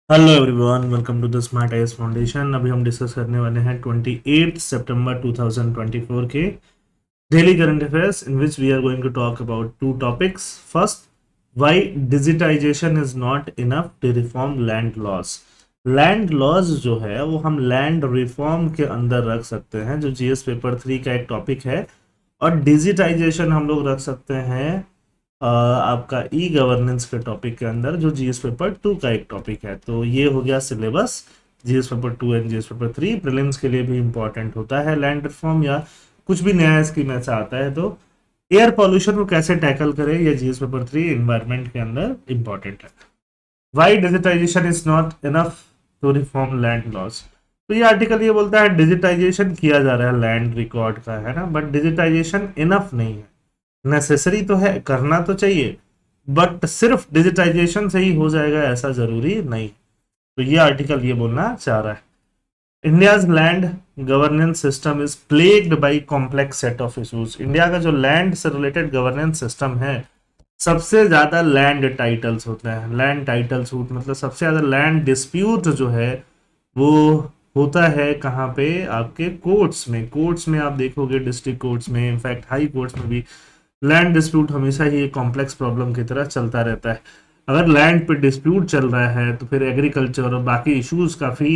Hello everyone, welcome to the smart IAS foundation. अभी हम discuss करने वाले हैं 28 सितंबर 2024 के daily current affairs in which we are going to talk about two topics. First, why digitization is not enough to reform land laws. Land laws जो है वो हम लैंड रिफॉर्म के अंदर रख सकते हैं, जो जीएस पेपर 3 का एक टॉपिक है। और डिजिटाइजेशन हम लोग रख सकते हैं आपका ई गवर्नेंस के टॉपिक के अंदर, जो जीएस पेपर 2 का एक टॉपिक है। तो ये हो गया syllabus. GS paper 2 and GS paper 3 prelims के लिए भी इंपॉर्टेंट होता है लैंड रिफॉर्म, या कुछ भी नया स्कीम ऐसा आता है तो एयर पॉल्यूशन को कैसे टैकल करें, ये जीएस पेपर 3 इन्वायरमेंट के अंदर इंपॉर्टेंट है। Why digitization is not enough to reform land laws. तो ये आर्टिकल ये बोलता है डिजिटाइजेशन किया जा रहा है लैंड रिकॉर्ड का, है ना, बट डिजिटाइजेशन इनफ नहीं है। नेसेसरी तो है, करना तो चाहिए, बट सिर्फ डिजिटाइजेशन से ही हो जाएगा ऐसा जरूरी नहीं। तो ये आर्टिकल ये बोलना चाह रहा है India's land governance system is plagued by complex set of issues. India का जो लैंड से रिलेटेड गवर्नेंस सिस्टम है, सबसे ज्यादा लैंड टाइटल्स होते हैं। लैंड टाइटल सूट मतलब सबसे ज्यादा लैंड डिस्प्यूट जो है वो होता है कहाँ पे, आपके कोर्ट्स में। कोर्ट्स में आप देखोगे, डिस्ट्रिक्ट कोर्ट्स में, इनफैक्ट हाई कोर्ट्स में भी लैंड डिस्प्यूट हमेशा ही एक कॉम्प्लेक्स प्रॉब्लम की तरह चलता रहता है। अगर लैंड पे डिस्प्यूट चल रहा है तो फिर एग्रीकल्चर और बाकी इश्यूज काफ़ी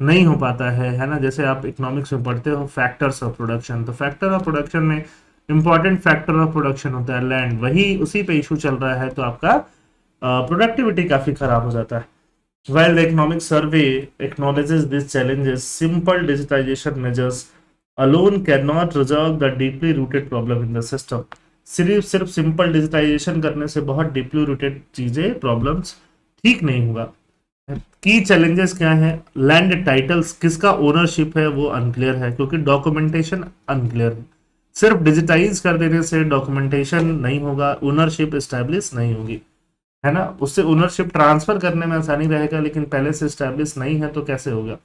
नहीं हो पाता है ना। जैसे आप इकोनॉमिक्स में पढ़ते हो फैक्टर्स ऑफ प्रोडक्शन, तो फैक्टर ऑफ प्रोडक्शन में इंपॉर्टेंट फैक्टर ऑफ प्रोडक्शन होता है लैंड, वही उसी पे इशू चल रहा है तो आपका प्रोडक्टिविटी काफ़ी खराब हो जाता है। While the economic survey acknowledges these challenges, simple digitization measures alone cannot resolve the deeply rooted problem in the system. सिर्फ सिर्फ सिंपल डिजिटाइजेशन करने से बहुत डीपली रूटेड चीजें प्रॉब्लम्स ठीक नहीं होगा। की चैलेंजेस क्या है? लैंड टाइटल्स किसका ओनरशिप है वो अनक्लियर है, क्योंकि डॉक्यूमेंटेशन अनक्लियर है। सिर्फ डिजिटाइज कर देने से डॉक्यूमेंटेशन नहीं होगा, ओनरशिप एस्टैब्लिश नहीं होगी, है ना। उससे ओनरशिप ट्रांसफर करने में आसानी रहेगा, लेकिन पहले से एस्टैब्लिश नहीं है तो कैसे होगा।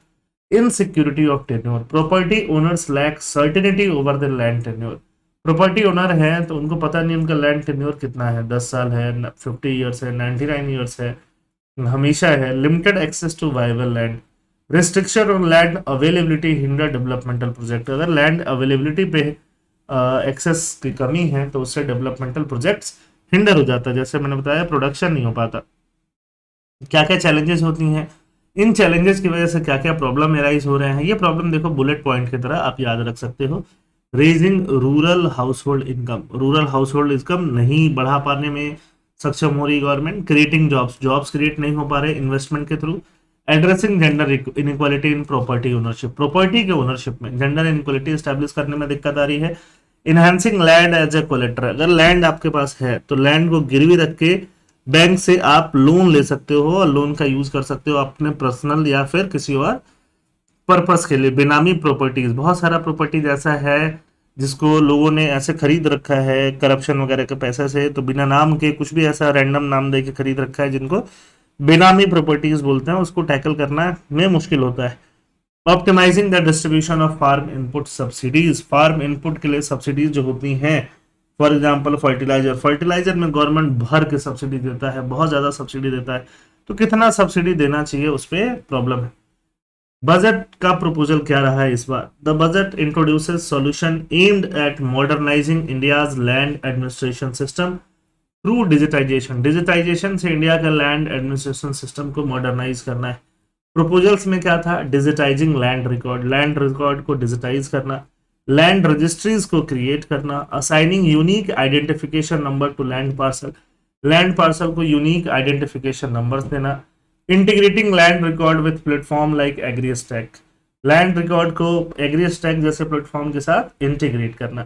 Insecurity of tenure, property owners lack certainty over the land tenure. Property owner है तो उनको पता नहीं उनका लैंड टेन्योर कितना है, 10 साल है, 50 ईयर्स है, 99 ईयर्स है, हमेशा है। Limited access to viable land, restriction on land availability hinder developmental project. अगर लैंड अवेलेबिलिटी पे एक्सेस की कमी है तो उससे डेवलपमेंटल प्रोजेक्ट्स हिंडर हो जाता है। जैसे मैंने बताया, प्रोडक्शन नहीं हो पाता। क्या क्या चैलेंजेस होती हैं, इन चैलेंजेस की वजह से क्या क्या प्रॉब्लम एराइज हो रहे हैं, ये प्रॉब्लम देखो बुलेट पॉइंट की तरह आप याद रख सकते हो। Raising rural household income, rural household income नहीं बढ़ा पाने में सक्षम हो रही government. Creating jobs, jobs create नहीं हो पा रहे इन्वेस्टमेंट के through. Addressing gender inequality in property ownership, property के ओनरशिप में जेंडर इनइक्वालिटी स्टैब्लिश करने में दिक्कत आ रही है। Enhancing land as a collateral, अगर लैंड आपके पास है तो लैंड को गिरवी रख के बैंक से आप लोन ले सकते हो और लोन का यूज कर सकते हो अपने पर्सनल या फिर किसी और पर्पस के लिए। बेनामी प्रॉपर्टीज, बहुत सारा प्रॉपर्टीज ऐसा है जिसको लोगों ने ऐसे खरीद रखा है करप्शन वगैरह के पैसे से, तो बिना नाम के कुछ भी ऐसा रैंडम नाम दे के खरीद रखा है, जिनको बेनामी प्रॉपर्टीज बोलते हैं। उसको टैकल करना में मुश्किल होता है। Optimizing the distribution of farm input subsidies, farm input के लिए सब्सिडीज जो होती हैं, फॉर एग्जांपल फर्टिलाइजर, फर्टिलाइजर में गवर्नमेंट भर के सब्सिडी देता है, बहुत ज्यादा सब्सिडी देता है, तो कितना सब्सिडी देना चाहिए उस पर प्रॉब्लम है। बजट का प्रपोजल क्या रहा है इस बार? The budget introduces solution aimed at modernising India's land administration system through digitisation. Digitisation से इंडिया का लैंड एडमिनिस्ट्रेशन सिस्टम को मॉडर्नाइज करना है। प्रपोजल्स में क्या था? Digitising land record, land record को डिजिटाइज करना, लैंड रजिस्ट्रीज को क्रिएट करना, assigning unique identification number to land parcel, land parcel को यूनिक आइडेंटिफिकेशन नंबर्स देना, integrating land record with platform like AgriStack, land record को एग्रीस्टैक जैसे platform के साथ इंटीग्रेट करना।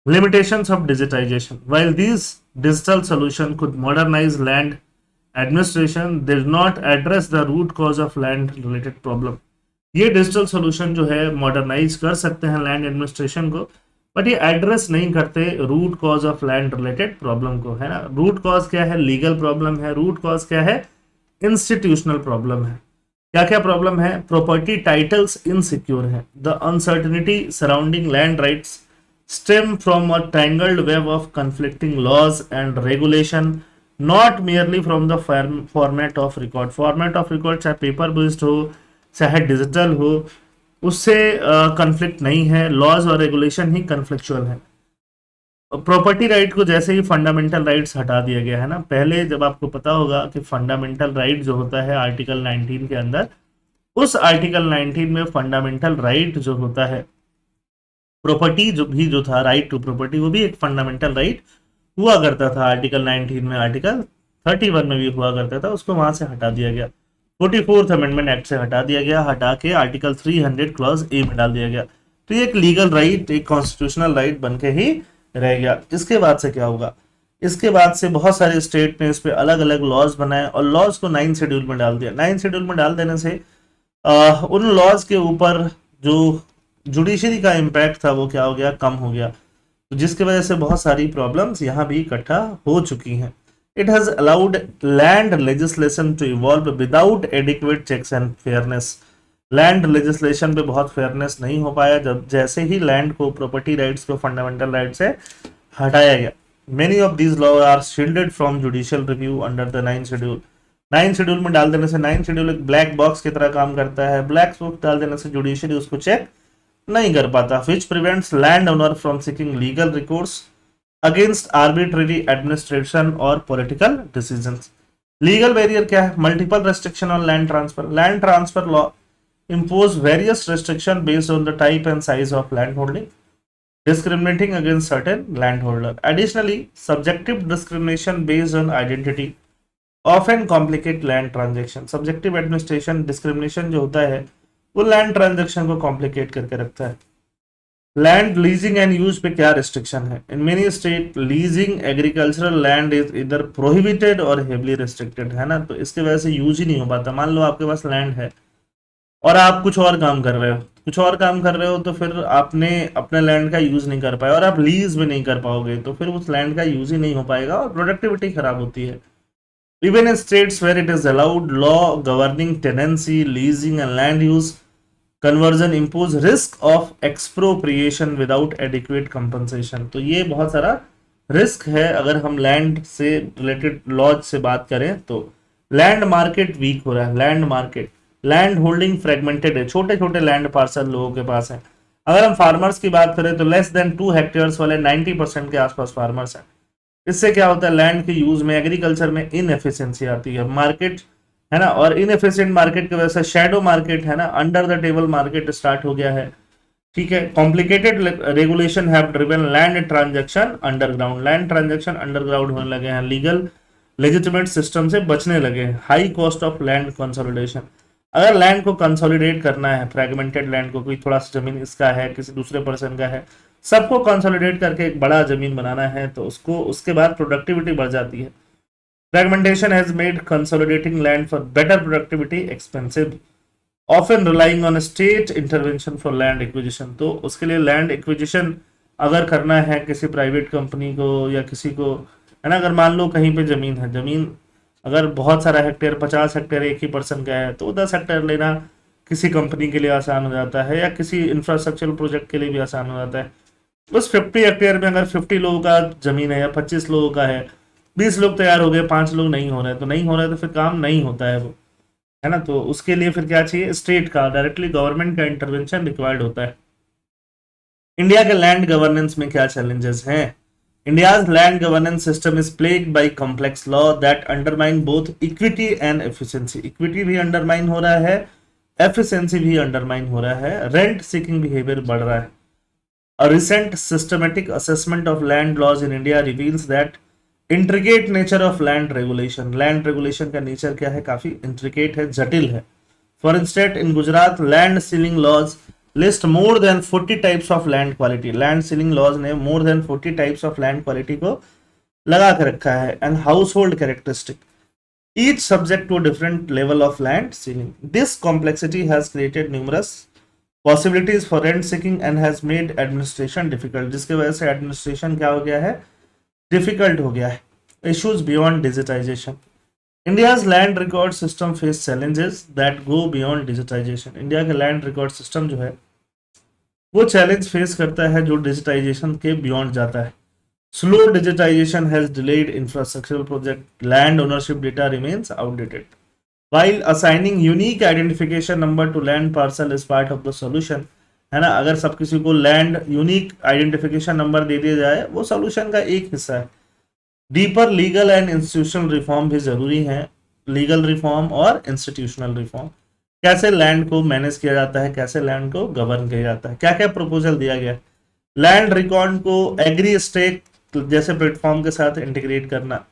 Limitations of digitization. While these digital solutions could modernize land administration, they did not address the root cause of land related problem. ये digital solution जो है modernize कर सकते हैं लैंड एडमिनिस्ट्रेशन को, बट ये एड्रेस नहीं करते root cause of land related problem को, है ना। रूट कॉज क्या है? लीगल प्रॉब्लम है। रूट कॉज क्या है? इंस्टीट्यूशनल प्रॉब्लम है। क्या क्या प्रॉब्लम है? प्रॉपर्टी टाइटल्स इनसिक्योर है, the uncertainty surrounding land rights stem from a tangled web of conflicting laws and regulation, not merely from the format of record. Format of record चाहे paper based हो चाहे digital हो, उससे conflict नहीं है। Laws और regulation ही कन्फ्लिक्चुअल है। Property right को जैसे ही फंडामेंटल राइट्स हटा दिया गया है ना, पहले जब आपको पता होगा कि फंडामेंटल राइट जो होता है आर्टिकल 19 के अंदर, उस आर्टिकल 19 में फंडामेंटल राइट जो होता है, प्रॉपर्टी जो था, राइट टू प्रॉपर्टी, वो भी एक फंडामेंटल राइट हुआ करता था आर्टिकल 19 में, आर्टिकल 31 में भी हुआ करता था, उसको वहां से हटा दिया गया। 44th अमेंडमेंट एक्ट से हटा दिया गया, हटा के आर्टिकल 300 क्लॉज ए में डाल दिया गया। तो ये एक लीगल राइट, एक कॉन्स्टिट्यूशनल राइट बन के ही रह गया। इसके बाद से क्या होगा, इसके बाद से बहुत सारे स्टेट ने इस पे अलग अलग लॉज बनाए और लॉज को 9 शेड्यूल में डाल दिया। 9 शेड्यूल में डाल देने से उन लॉज के ऊपर जो जुडिशरी का इम्पैक्ट था वो क्या हो गया, कम हो गया। तो जिसकी वजह से बहुत सारी प्रॉब्लम्स यहाँ भी इकट्ठा हो चुकी हैं। It has allowed land legislation to evolve without adequate checks and fairness. Land legislation पे बहुत फेयरनेस नहीं हो पाया जब जैसे ही लैंड को, प्रॉपर्टी राइट्स को फंडामेंटल राइट से हटाया गया। Many of these law are shielded from judicial review under the 9 schedule. 9 schedule में डाल देने से, 9 शेड्यूल एक ब्लैक बॉक्स की तरह काम करता है। ब्लैक बॉक्स डाल देने से जुडिशरी उसको चेक नहीं कर पाता, which prevents land owner from seeking legal recourse against arbitrary administration और पॉलिटिकल डिसीजंस। लीगल बैरियर क्या है, multiple restriction on land transfer. Land transfer law impose various restrictions based on the type and size of land holding, discriminating against certain landholder. Additionally, subjective discrimination based on identity often complicate land transaction. Subjective administration discrimination जो होता है वो land transaction को complicate करके रखता है। Land leasing and use पे क्या रिस्ट्रिक्शन है, in many state leasing agricultural land is either prohibited और हेवली रिस्ट्रिक्टेड, है ना। तो इसकी वजह से यूज ही नहीं हो पाता। मान लो आपके पास लैंड है और आप कुछ और काम कर रहे हो, तो फिर आपने अपने लैंड का यूज नहीं कर पाया और आप लीज में नहीं कर पाओगे, तो फिर उस लैंड का यूज ही नहीं हो पाएगा और प्रोडक्टिविटी खराब होती है। Even in states where it is allowed, law governing tenancy, leasing and land use conversion impose risk of expropriation without adequate compensation. तो ये बहुत सारा रिस्क है अगर हम लैंड से रिलेटेड लॉज से बात करें तो। लैंड मार्केट वीक हो रहा है, land market, land holding fragmented है, छोटे छोटे लैंड पार्सल लोगों के पास है। अगर हम फार्मर्स की बात करें तो लेस देन 2 हेक्टेयर्स वाले 90% के आसपास फार्मर्स हैं। इससे क्या होता है, लैंड के यूज में, एग्रीकल्चर में इनएफिशिएंसी आती है। मार्केट है ना, और इनएफिशिएंट मार्केट की वजह से शैडो मार्केट है ना, under the table market start हो गया है। ठीक है, complicated regulation have driven land transaction underground. Land transaction underground होने लगे हैं, लीगल लेजिटिमेट सिस्टम से बचने लगे हैं। High cost of land consolidation. अगर लैंड को कंसोलिडेट करना है, फ्रेगमेंटेड लैंड को, कोई थोड़ा सा जमीन इसका है, किसी दूसरे पर्सन का है, सबको कंसोलिडेट करके एक बड़ा जमीन बनाना है, तो उसको उसके बाद प्रोडक्टिविटी बढ़ जाती है। Fragmentation has made consolidating land for better productivity expensive, often relying on state intervention for land acquisition. तो उसके लिए लैंड एक्विजिशन अगर करना है किसी प्राइवेट कंपनी को या किसी को, है ना, अगर मान लो कहीं पे जमीन है, जमीन अगर बहुत सारा हेक्टेयर, 50 हेक्टेयर एक ही पर्सन का है, तो 10 हेक्टेयर लेना किसी कंपनी के लिए आसान हो जाता है या किसी इंफ्रास्ट्रक्चर प्रोजेक्ट के लिए भी आसान हो जाता है। उस 50 हेक्टेयर में अगर 50 लोगों का जमीन है या 25 लोगों का है, 20 लोग तैयार हो गए, 5 लोग नहीं हो रहे, तो नहीं हो रहा है तो फिर काम नहीं होता है वो, है ना। तो उसके लिए फिर क्या चाहिए, स्टेट का, डायरेक्टली गवर्नमेंट का इंटरवेंशन रिक्वायर्ड होता है। इंडिया के लैंड गवर्नेंस में क्या चैलेंजेस हैं? India's land governance system is plagued by complex law that undermine both equity and efficiency. Equity भी undermine हो रहा है, efficiency भी undermine हो रहा है, rent seeking behavior बढ़ रहा है। A recent systematic assessment of land laws in India reveals that intricate nature of land regulation. Land regulation का nature क्या है, काफी intricate है, जटिल है। For instance, in Gujarat, land ceiling laws list more than 40 types of land quality. Land ceiling laws ने more than 40 types of land quality को लगा कर रखा है। And household characteristic, each subject to a different level of land ceiling. This complexity has created numerous possibilities for rent seeking and has made administration difficult. जिसके वजह से administration क्या हो गया है, difficult हो गया है। Issues beyond digitization. India's land record system face challenges that go beyond digitization. India का लैंड रिकॉर्ड सिस्टम जो है वो चैलेंज फेस करता है जो डिजिटाइजेशन के बियॉन्ड जाता है। Slow digitization has delayed infrastructural project. Land ownership data remains outdated. While assigning unique identification number to land parcel is part of the solution, है ना, अगर सब किसी को लैंड यूनिक आइडेंटिफिकेशन नंबर दे दिया जाए वो सॉल्यूशन का एक हिस्सा है. Deeper legal and institutional reform भी जरूरी है. लीगल रिफॉर्म और इंस्टीट्यूशनल रिफॉर्म, कैसे लैंड को मैनेज किया जाता है, कैसे लैंड को गवर्न किया जाता है, क्या क्या प्रपोजल दिया गया है. लैंड रिकॉर्ड को एग्री स्टेक जैसे प्लेटफॉर्म के साथ इंटीग्रेट करना.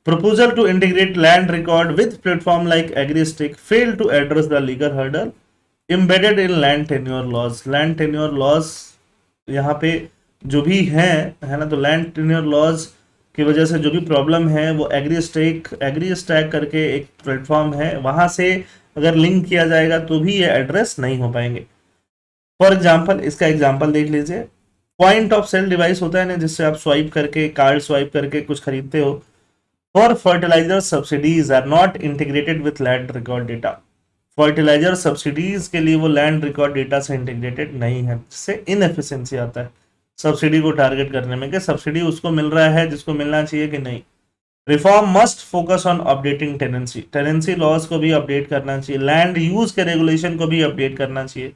Proposal to integrate land record with platform like AgriStick failed to address the legal hurdle embedded in land tenure laws. Land tenure laws यहाँ पे जो भी है ना, तो लैंड टेन्योर लॉज की वजह से जो भी प्रॉब्लम है वो एग्री स्टैक करके एक प्लेटफॉर्म है, वहां से अगर लिंक किया जाएगा तो भी ये एड्रेस नहीं हो पाएंगे. फॉर एग्जाम्पल, इसका एग्जाम्पल देख लीजिए. पॉइंट ऑफ सेल डिवाइस होता है ना, जिससे आप स्वाइप करके, कार्ड स्वाइप करके कुछ खरीदते हो. For fertilizer subsidies are not integrated with land record data. Fertilizer subsidies के लिए वो लैंड रिकॉर्ड डेटा से इंटीग्रेटेड नहीं है, जिससे इनएफिशिएंसी आता है सब्सिडी को टारगेट करने में, कि सब्सिडी उसको मिल रहा है जिसको मिलना चाहिए कि नहीं. Reform must focus on updating tenancy laws को भी अपडेट करना चाहिए. लैंड यूज के रेगुलेशन को भी अपडेट करना चाहिए.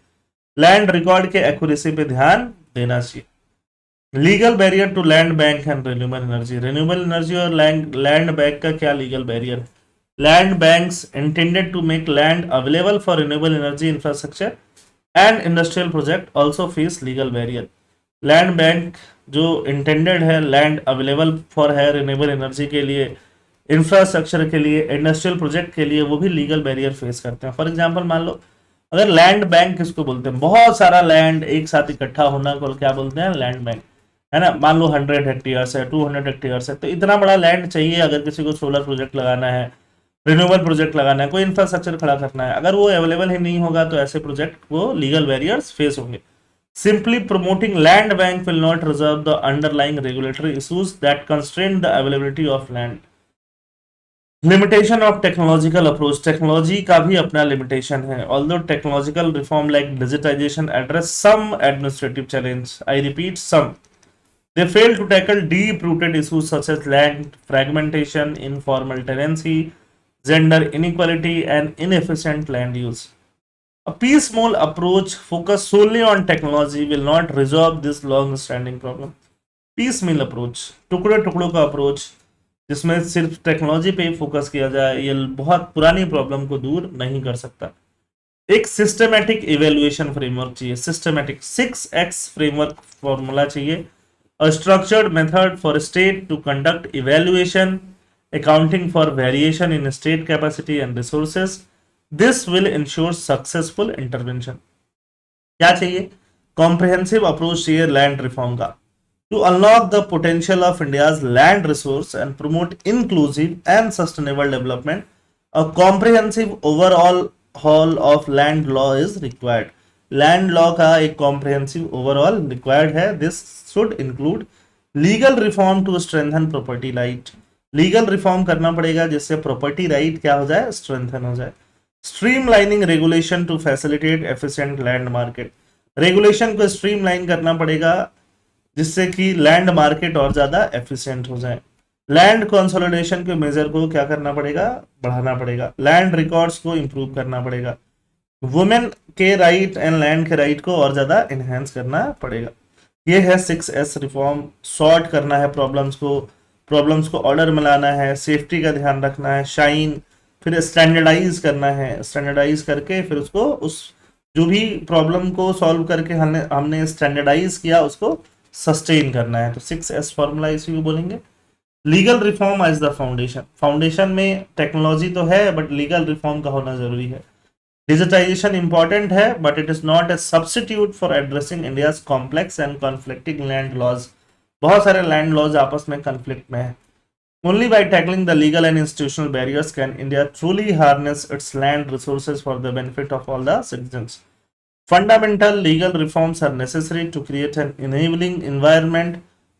लैंड रिकॉर्ड के एक्यूरेसी पे ध्यान देना चाहिए. Legal barrier to land bank and renewable energy और लैंड बैंक का क्या लीगल बैरियर है. Land banks intended to make land available for renewable energy infrastructure and industrial project also face legal barrier. Land bank जो intended है land available for है renewable energy के लिए, infrastructure के लिए, इंडस्ट्रियल प्रोजेक्ट के लिए, वो भी लीगल बैरियर फेस करते हैं. फॉर एग्जाम्पल मान लो, अगर लैंड बैंक किसको बोलते हैं, बहुत सारा लैंड एक साथ इकट्ठा होना को क्या बोलते हैं, लैंड बैंक, है ना. मान लो 100 हेक्टेयर्स है, 200 हेक्टेयर्स है, तो इतना बड़ा लैंड चाहिए अगर किसी को सोलर प्रोजेक्ट लगाना है, रिन्यूएबल प्रोजेक्ट लगाना है, कोई इंफ्रास्ट्रक्चर खड़ा करना है. अगर वो अवेलेबल ही नहीं होगा तो ऐसे प्रोजेक्ट को लीगल बैरियर्स फेस होंगे. Simply promoting land bank will not resolve the underlying regulatory issues that constrain the availability of land. Limitation of technological approach, technology का भी अपना लिमिटेशन है. Although technological reform like digitization address some administrative challenge, I repeat some, they fail to tackle deep-rooted issues such as land fragmentation, informal tenancy, gender inequality, and inefficient land use. A piecemeal approach focused solely on technology will not resolve this long-standing problem. Piecemeal approach, टुकड़े टुकड़ों का approach जिसमें सिर्फ technology पे focus किया जाए, ये बहुत पुरानी प्रॉब्लम को दूर नहीं कर सकता. एक सिस्टमैटिक इवेल्युएशन फ्रेमवर्क चाहिए, सिस्टमैटिक 6x फ्रेमवर्क फॉर्मूला चाहिए. A structured method for a state to conduct evaluation, accounting for variation in state capacity and resources. This will ensure successful intervention. क्या चाहिए? Comprehensive approach चाहिए land reform का. To unlock the potential of India's land resource and promote inclusive and sustainable development, a comprehensive overall haul of land law is required. Land law का एक comprehensive overall required है. This should include legal reform to strengthen property right. Legal reform करना पड़ेगा जिससे property right क्या हो जाए, strengthen हो जाए. Streamlining regulation to facilitate efficient land market, regulation को स्ट्रीमलाइन करना पड़ेगा जिससे कि लैंड मार्केट और ज्यादा एफिशिएंट हो जाए. लैंड कंसोलिडेशन के मेजर को क्या करना पड़ेगा, बढ़ाना पड़ेगा. लैंड रिकॉर्ड्स को इंप्रूव करना पड़ेगा. वुमेन के राइट एंड लैंड के राइट को और ज्यादा एनहेंस करना पड़ेगा. ये है 6S रिफॉर्म. सॉर्ट करना है प्रॉब्लम्स को ऑर्डर में लाना है, सेफ्टी का ध्यान रखना है, शाइन, फिर स्टैंडर्डाइज करना है, स्टैंडर्डाइज करके फिर उसको उस जो भी प्रॉब्लम को सॉल्व करके हमने स्टैंडर्डाइज किया उसको सस्टेन करना है. तो 6S फॉर्मूला इसी को बोलेंगे. Legal reform as the foundation, foundation में टेक्नोलॉजी तो है बट लीगल रिफॉर्म का होना जरूरी है. डिजिटाइजेशन इंपॉर्टेंट है but it is not a substitute for addressing India's complex and conflicting land laws. बहुत सारे लैंड लॉज आपस में कॉन्फ्लिक्ट में है. Only by tackling the legal and institutional barriers can India truly harness its land resources for the benefit of all the citizens. Fundamental legal reforms are necessary to create an enabling environment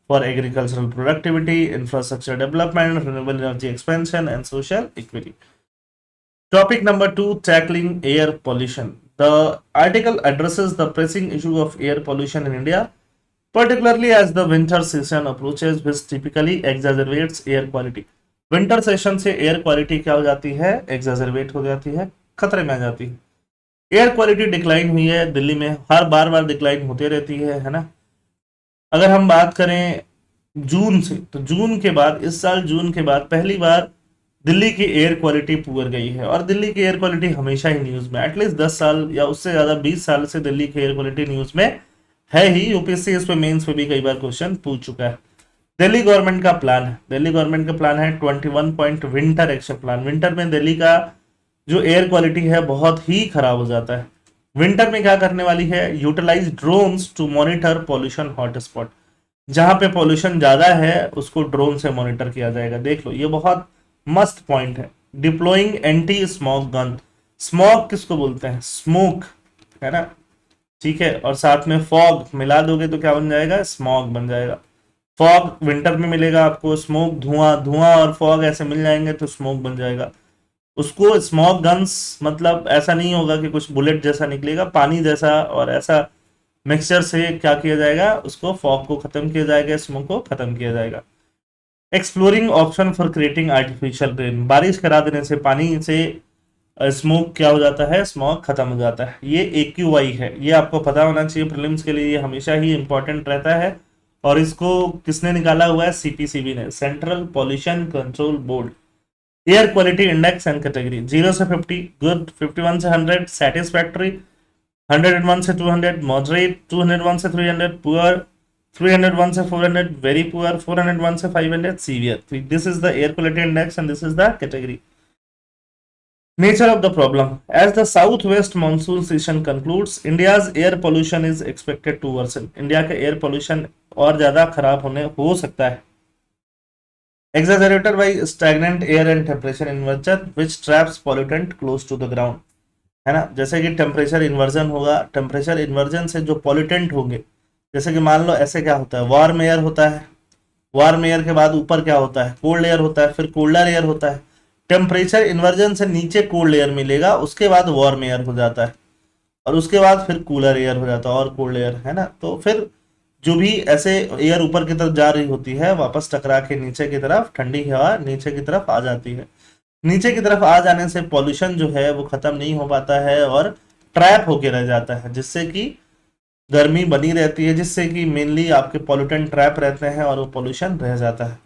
for agricultural productivity, infrastructure development, renewable energy expansion, and social equity. Topic number 2, tackling air pollution. The article addresses the pressing issue of air pollution in India. particularly as the winter season approaches, which typically exacerbates air quality. Winter session से air quality क्या हो जाती है, एग्जैजरबेट हो जाती है, खतरे में आ जाती है। एयर क्वालिटी डिक्लाइन हुई है दिल्ली में, हर बार बार डिक्लाइन होती रहती है ना। अगर हम बात करें जून से, तो जून के बाद, इस साल जून के बाद पहली बार दिल्ली की एयर क्वालिटी पुअर गई है। और दिल्ली की एयर क्वालिटी हमेशा ही न्यूज में, एटलीस्ट 10 साल या उससे ज्यादा 20 साल से दिल्ली की एयर क्वालिटी न्यूज में है ही। यूपीएससी इस पे मेंस पे भी कई बार क्वेश्चन पूछ चुका है। दिल्ली गवर्नमेंट का प्लान है, दिल्ली गवर्नमेंट का प्लान है 21 point winter action plan. Winter में दिल्ली का जो एयर क्वालिटी है बहुत ही खराब हो जाता है। विंटर में क्या करने वाली है, utilize drones to monitor pollution hotspot. जहां पे पॉल्यूशन ज्यादा है उसको ड्रोन से मॉनिटर किया जाएगा। देख लो, ये बहुत मस्त पॉइंट है। Deploying anti smog gun. Smog किसको बोलते हैं, स्मोक, है ना, ठीक है। और साथ में फॉग मिला दोगे तो क्या बन जाएगा, स्मॉग बन जाएगा। फॉग विंटर में मिलेगा आपको, स्मोक धुआं, धुआं और फॉग ऐसे मिल जाएंगे तो स्मोक बन जाएगा। उसको स्मॉग गन्स मतलब ऐसा नहीं होगा कि कुछ बुलेट जैसा निकलेगा, पानी जैसा और ऐसा मिक्सचर से क्या किया जाएगा, उसको फॉग को खत्म किया जाएगा, स्मोक को खत्म किया जाएगा। Exploring option for creating artificial rain. बारिश करा देने से, पानी से स्मोक क्या हो जाता है, स्मॉग खत्म हो जाता है। ये AQI है, ये आपको पता होना चाहिए प्रीलिम्स के लिए, ये हमेशा ही इंपॉर्टेंट रहता है। और इसको किसने निकाला हुआ है, CPCB ने, central pollution control board. Air quality index and category, 0 से 50 गुड, 51 से 100 सेटिस्फैक्टरी, 101 से 200 मॉडरेट, 201 से 300 पुअर, 301 से 400 वेरी पुअर, 401 से 500 severe. This is the air quality index and this is the category. Nature of the problem. As the southwest monsoon season concludes, India's air pollution is expected to worsen. India का air pollution और ज्यादा खराब होने हो सकता है। Exaggerated by stagnant air and temperature inversion, which traps pollutant close to the ground. है ना, जैसे कि टेम्परेचर इन्वर्जन होगा, टेम्परेचर इन्वर्जन से जो पॉल्यूटेंट होंगे, जैसे कि मान लो ऐसे क्या होता है, वार्म एयर होता है, वार्म एयर के बाद ऊपर क्या होता है, कोल्ड एयर होता है, फिर कोल्डर एयर होता है। टेम्परेचर इन्वर्जन से नीचे कोल्ड एयर मिलेगा, उसके बाद वार्म एयर हो जाता है, और उसके बाद फिर कूलर एयर हो जाता है और कोल्ड एयर, है ना। तो फिर जो भी ऐसे एयर ऊपर की तरफ जा रही होती है, वापस टकरा के नीचे की तरफ ठंडी हवा नीचे की तरफ आ जाती है। नीचे की तरफ आ जाने से पॉल्यूशन जो है वो खत्म नहीं हो पाता है और ट्रैप होके रह जाता है, जिससे कि गर्मी बनी रहती है, जिससे कि मेनली आपके पॉल्यूटेंट ट्रैप रहते हैं और वो पॉल्यूशन रह जाता है।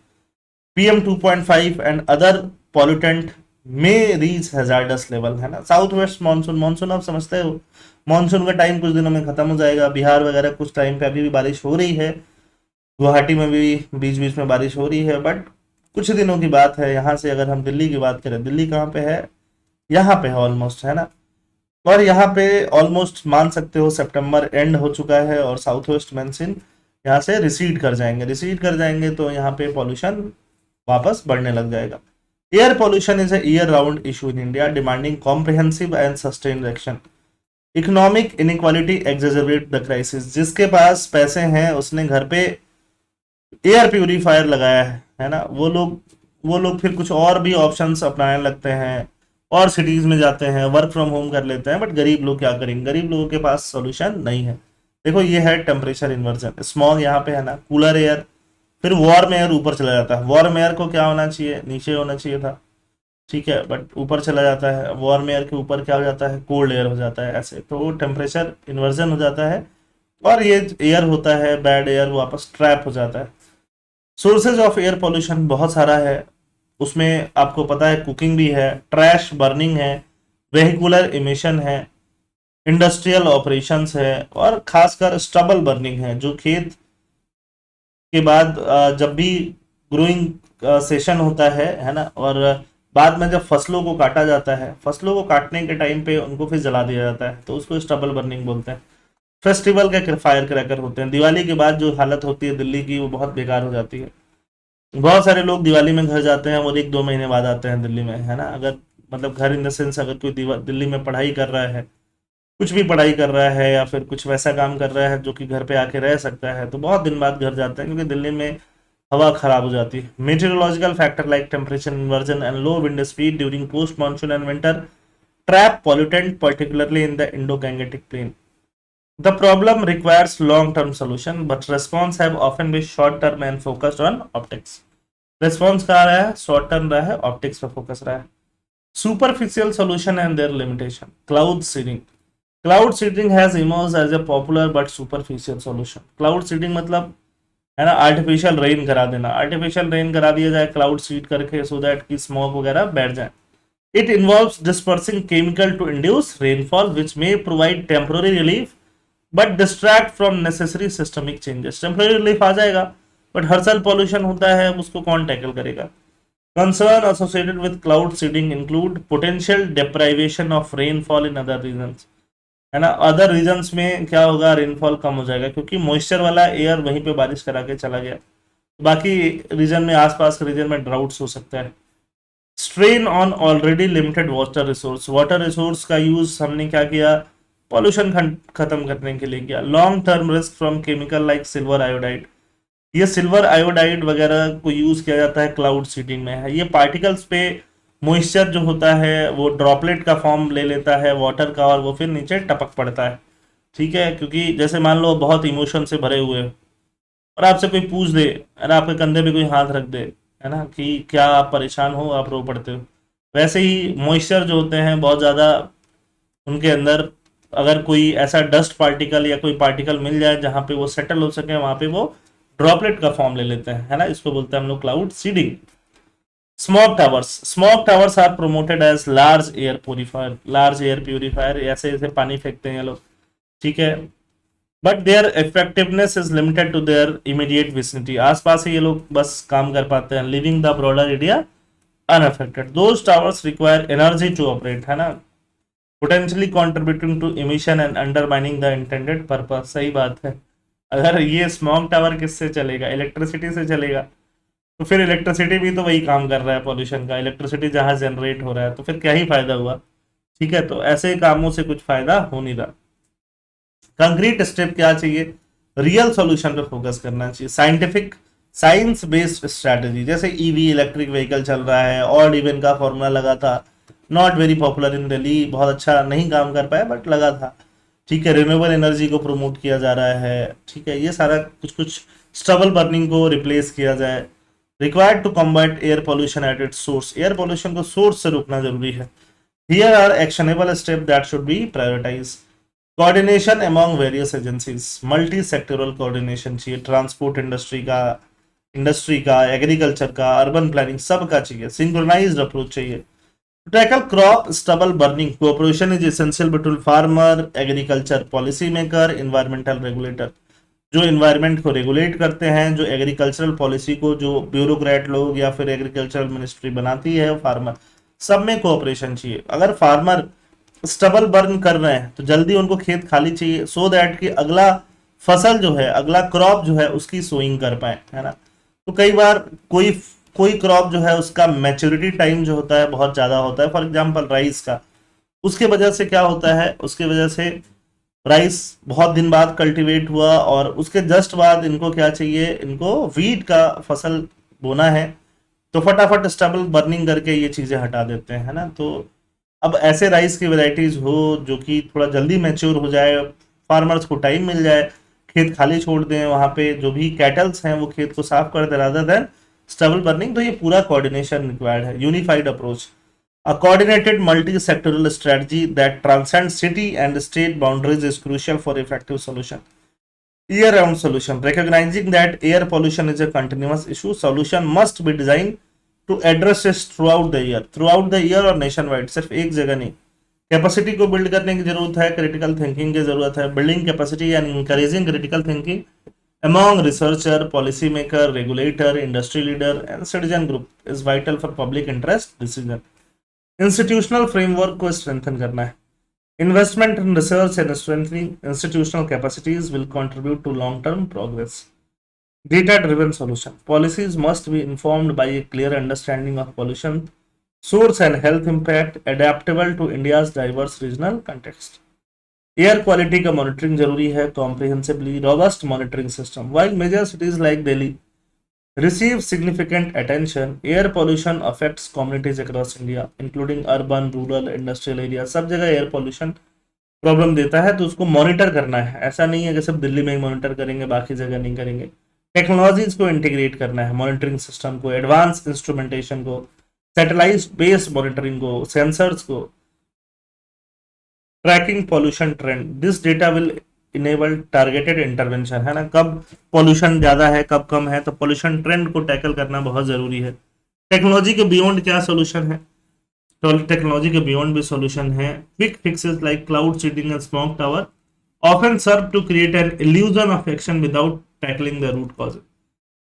PM 2.5 एंड अदर पॉल्यूटेंट में रीच हैजार्डस लेवल, है ना। साउथ वेस्ट मानसून, मानसून आप समझते हो, मानसून का टाइम कुछ दिनों में खत्म हो जाएगा। बिहार वगैरह कुछ टाइम पे अभी भी बारिश हो रही है, गुवाहाटी में भी बीच बीच में बारिश हो रही है, बट कुछ दिनों की बात है। यहाँ से अगर हम दिल्ली की बात करें, दिल्ली कहाँ पे है, यहाँ पे है ऑलमोस्ट, है ना। और यहाँ पे ऑलमोस्ट मान सकते हो सितंबर एंड हो चुका है और साउथ वेस्ट मानसून यहाँ से रिसीड कर जाएंगे, रिसीड कर जाएंगे तो यहाँ पे पॉल्यूशन वापस बढ़ने लग जाएगा। Air pollution is a year round issue in India demanding comprehensive and sustained action. Economic inequality exacerbate the crisis. जिसके पास पैसे हैं उसने घर पे एयर प्यूरिफायर लगाया है ना, वो लोग फिर कुछ और भी ऑप्शंस अपनाने लगते हैं और सिटीज में जाते हैं, वर्क फ्रॉम होम कर लेते हैं। बट गरीब लोग क्या करेंगे, गरीब लोगों के पास सॉल्यूशन नहीं है। देखो ये है टेम्परेचर इन्वर्जन, स्मॉग यहाँ पे है ना, कूलर एयर, फिर वार्म एयर ऊपर चला जाता है। वार्म एयर को क्या होना चाहिए, नीचे होना चाहिए था, ठीक है, बट ऊपर चला जाता है। वार्म एयर के ऊपर क्या हो जाता है, कोल्ड एयर हो जाता है, ऐसे तो टेम्परेचर इन्वर्जन हो जाता है और ये एयर होता है बैड एयर, वापस ट्रैप हो जाता है। सोर्सेज ऑफ एयर पॉल्यूशन बहुत सारा है, उसमें आपको पता है कुकिंग भी है, ट्रैश बर्निंग है, वेहिकुलर इमिशन है, इंडस्ट्रियल ऑपरेशंस है, और खासकर स्टबल बर्निंग है, जो खेत के बाद जब भी ग्रोइंग सेशन होता है ना, और बाद में जब फसलों को काटा जाता है, फसलों को काटने के टाइम पे उनको फिर जला दिया जाता है, तो उसको स्टबल बर्निंग बोलते हैं। फेस्टिवल के फायर क्रैकर होते हैं, दिवाली के बाद जो हालत होती है दिल्ली की वो बहुत बेकार हो जाती है। बहुत सारे लोग दिवाली में घर जाते हैं और 1-2 महीने बाद आते हैं दिल्ली में, है ना। अगर मतलब घर इन द सेंस, अगर कोई दिल्ली में पढ़ाई कर रहा है, कुछ भी पढ़ाई कर रहा है या फिर कुछ वैसा काम कर रहा है जो कि घर पे आके रह सकता है, तो बहुत दिन बाद घर जाते हैं, क्योंकि दिल्ली में हवा खराब हो जाती है। Meteorological factor like temperature inversion and low wind speed during post monsoon and winter trap pollutant particularly in the Indo Gangetic plain. The problem requires long-term solution, but response have often been short-term and focused on optics. Response कहाँ रहा है, short term रहा है, optics पे focus रहा है. Superficial solution and their limitation. Cloud seeding. Cloud seeding has emerged as a popular but superficial solution. Cloud seeding मतलब है ना आर्टिफिशियल रेन करा देना. आर्टिफिशियल रेन करा दिया जाए क्लाउड सीड करके सो दैट की स्मॉग वगैरह बैठ जाए. It involves dispersing chemical to induce rainfall, which may provide temporary relief but distract from necessary systemic changes. Temporary relief आ जाएगा बट हर साल पॉल्यूशन होता है, उसको कौन टैकल करेगा. Concern associated with cloud seeding include potential deprivation of rainfall in other regions. है ना, other regions में क्या होगा, रेनफॉल कम हो जाएगा क्योंकि मॉइस्चर वाला एयर वहीं पे बारिश करा के चला गया. बाकी रीजन में, आसपास के रीजन में ड्राउट्स हो सकता है. Strain on already limited water resource. Water resource का यूज हमने क्या किया, पॉल्यूशन खत्म करने के लिए किया. Long term risk from chemical like silver iodide. ये सिल्वर आयोडाइड वगैरह को यूज किया जाता है क्लाउड सीडिंग में. है ये पार्टिकल्स पे मॉइस्चर जो होता है वो ड्रॉपलेट का फॉर्म ले लेता है वाटर का और वो फिर नीचे टपक पड़ता है. ठीक है, क्योंकि जैसे मान लो बहुत इमोशन से भरे हुए और आपसे कोई पूछ दे, है ना, आपके कंधे पे कोई हाथ रख दे, है ना, कि क्या आप परेशान हो, आप रो पड़ते हो. वैसे ही मॉइस्चर जो होते हैं बहुत ज़्यादा, उनके अंदर अगर कोई ऐसा डस्ट पार्टिकल या कोई पार्टिकल मिल जाए जहाँ पे वो सेटल हो सके, वहाँ पे वो ड्रॉपलेट का फॉर्म ले लेते हैं, है ना. इसको बोलते हैं हम लोग cloud seeding. Smog towers. Smog towers are promoted as large air purifier. Large air purifier, ऐसे ऐसे पानी फेंकते हैं ये लोग, ठीक है, but their effectiveness is limited to their immediate vicinity. आसपास ही ये लोग बस काम कर पाते हैं, leaving the broader area unaffected. Those towers require energy to operate, है ना, potentially contributing to emission and undermining the intended purpose. सही बात है. अगर ये स्मॉग टावर किससे चलेगा, इलेक्ट्रिसिटी से चलेगा, तो फिर इलेक्ट्रिसिटी भी तो वही काम कर रहा है पॉल्यूशन का. इलेक्ट्रिसिटी जहां जनरेट हो रहा है तो फिर क्या ही फायदा हुआ. ठीक है, तो ऐसे कामों से कुछ फायदा हो नहीं रहा. कंक्रीट स्टेप क्या चाहिए, रियल सॉल्यूशन पे फोकस करना चाहिए. साइंटिफिक साइंस बेस्ड स्ट्रैटेजी, जैसे ईवी इलेक्ट्रिक व्हीकल चल रहा है, ऑड इवन का फॉर्मूला लगा था, not very popular in Delhi, बहुत अच्छा नहीं काम कर पाया बट लगा था. ठीक है, रिन्यूएबल एनर्जी को प्रमोट किया जा रहा है. ठीक है, ये सारा कुछ कुछ स्टबल बर्निंग को रिप्लेस किया जाए. Required to combat air pollution at its source. Air pollution को सोर्स से रोकना जरूरी है. Here are actionable step that should be prioritize. Coordination among various agencies. Multi sectoral coordination चाहिए. ट्रांसपोर्ट इंडस्ट्री का, एग्रीकल्चर का, अर्बन प्लानिंग, सब का चाहिए. सिंक्रोनाइज्ड अप्रोच चाहिए. To tackle crop stubble burning, cooperation is essential between farmer, agriculture policy maker, environmental regulator. जो environment को regulate करते हैं, जो एग्रीकल्चरल पॉलिसी को जो ब्यूरोक्रेट लोग या फिर एग्रीकल्चरल मिनिस्ट्री बनाती है, फार्मर, सब में कोऑपरेशन चाहिए. अगर फार्मर स्टबल बर्न कर रहे हैं तो जल्दी उनको खेत खाली चाहिए सो दैट कि अगला फसल जो है, अगला क्रॉप जो है उसकी सोइंग कर पाए, है ना. तो कई बार कोई कोई क्रॉप जो है उसका मैच्योरिटी टाइम जो होता है बहुत ज़्यादा होता है. फॉर एग्जांपल राइस का, उसके वजह से क्या होता है, उसके वजह से राइस बहुत दिन बाद कल्टीवेट हुआ और उसके जस्ट बाद इनको क्या चाहिए, इनको वीट का फसल बोना है, तो फटाफट स्टबल बर्निंग करके ये चीज़ें हटा देते हैं, है ना. तो अब ऐसे राइस की वेराइटीज़ हो जो कि थोड़ा जल्दी मैच्योर हो जाए, फार्मर्स को टाइम मिल जाए, खेत खाली छोड़ दें, वहाँ पे जो भी कैटल्स हैं वो खेत को साफ कर दे रादर देन स्टबल बर्निंग. तो ये पूरा कोऑर्डिनेशन रिक्वायर्ड है. Unified approach. A coordinated multi-sectoral strategy that transcends city and state boundaries is crucial for effective solution. Year-round solution. Recognizing that air pollution is a continuous issue, solution must be designed to address it throughout the year. Throughout the year और nationwide, सिर्फ एक जगह नहीं. Capacity को build करने की जरूरत है, क्रिटिकल थिंकिंग की जरूरत है. Building capacity and encouraging critical thinking among researcher, policy maker, regulator, industry leader and citizen group is vital for public interest decision. Institutional framework को स्ट्रेंथन करना है. Investment in research and strengthening institutional capacities will contribute to long term progress. Data driven solution. Policies must be informed by a clear understanding of pollution source and health impact, adaptable to India's diverse regional context. Air quality का monitoring जरूरी है. Comprehensively robust monitoring system. While major cities like Delhi receive significant attention, air pollution affects communities across India, including urban, rural, industrial areas. सब जगह air pollution problem देता है तो उसको monitor करना है। ऐसा नहीं है कि सिर्फ दिल्ली में ही मॉनिटर करेंगे, बाकी जगह नहीं करेंगे। टेक्नोलॉजीज को इंटीग्रेट करना है, मॉनिटरिंग सिस्टम को, एडवांस इंस्ट्रूमेंटेशन को, सैटेलाइट बेस्ड मॉनिटरिंग को, सेंसर्स को, tracking pollution trend. This data will enable targeted intervention, है ना, कब पॉल्यूशन ज्यादा है कब कम है, तो पॉल्यूशन ट्रेंड को टैकल करना बहुत जरूरी है। टेक्नोलॉजी के बियॉन्ड क्या सोल्यूशन है, तो टेक्नोलॉजी के बियॉन्ड भी सोल्यूशन है। Quick fixes like cloud seeding and smoke tower often serve to create an illusion of action without tackling the root cause.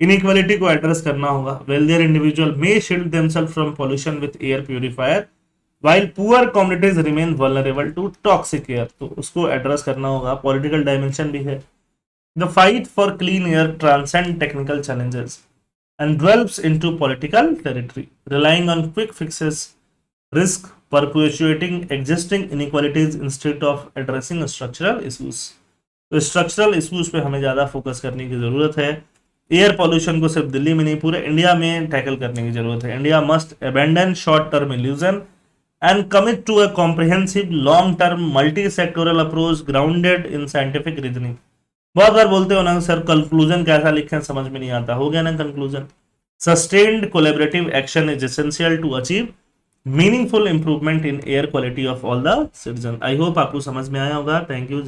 Inequality को एड्रेस करना होगा। Wealthier individual may shield themselves from pollution with air purifier while poor communities remain vulnerable to toxic air, तो उसको address करना होगा। Political dimension भी है। The fight for clean air transcends technical challenges and dwells into political territory, relying on quick fixes, risk perpetuating existing inequalities instead of addressing structural issues। तो structural issues पे हमें ज्यादा focus करने की जरूरत है। एयर पॉल्यूशन को सिर्फ दिल्ली में नहीं, पूरे इंडिया में टैकल करने की जरूरत है। India must abandon short term illusion and commit to a comprehensive long-term multi-sectoral approach grounded in scientific reasoning। बहुत बार बोलते हो ना सर कंक्लूजन कैसा लिखें, समझ में नहीं आता, हो गया ना conclusion. Sustained collaborative action is essential to achieve meaningful improvement in air quality of all the citizen. I hope आपको समझ में आया होगा। Thank you.